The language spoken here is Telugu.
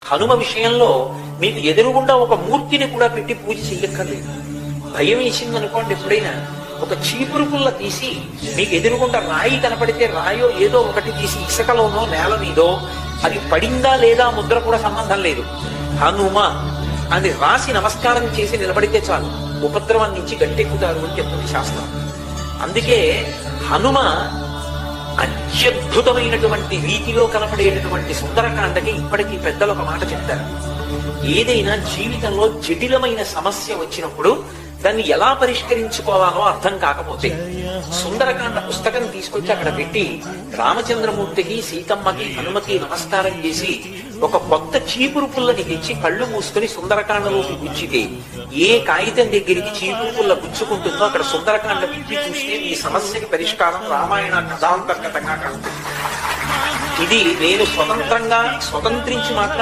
హనుమ విషయంలో మీకు ఎదురుగుండా ఒక మూర్తిని కూడా పెట్టి పూజ చెయ్యక్కర్లేదు. భయం వేసింది అనుకోండి, ఎప్పుడైనా ఒక చీపురు పుల్ల తీసి మీకు ఎదురుగుండా రాయి కనపడితే రాయో ఏదో ఒకటి తీసి ఇసుకలోనో నేల మీదో అది పడిందా లేదా ముద్ర కూడా సంబంధం లేదు, హనుమ అని రాసి నమస్కారం చేసి నిలబడితే చాలు, ఉపద్రవం నుంచి గట్టెక్కుతారు అని చెప్తుంది శాస్త్రం. అందుకే హనుమ అత్యద్భుతమైనటువంటి రీతిలో కనపడేటటువంటి సుందరకాండకి ఇప్పటికీ పెద్దలు ఒక మాట చెప్తారు. ఏదైనా జీవితంలో జటిలమైన సమస్య వచ్చినప్పుడు దాన్ని ఎలా పరిష్కరించుకోవాలో అర్థం కాకపోతే సుందరకాండ పుస్తకం తీసుకొచ్చి అక్కడ పెట్టి రామచంద్రమూర్తికి, సీతమ్మకి, హనుమకి నమస్కారం చేసి ఒక కొత్త చీపురు పుల్లని తెచ్చి కళ్ళు మూసుకుని సుందరకాండలోకి గుచ్చితే ఏ కాగితం దగ్గరికి చీపురు పుల్ల గుచ్చుకుంటుందో అక్కడ సుందరకాండ విప్పి చూస్తే మీ సమస్యకి పరిష్కారం రామాయణ కథాంతర్గతంగా కలుగుతుంది. ఇది నేను స్వతంత్రించి మాట్లాడు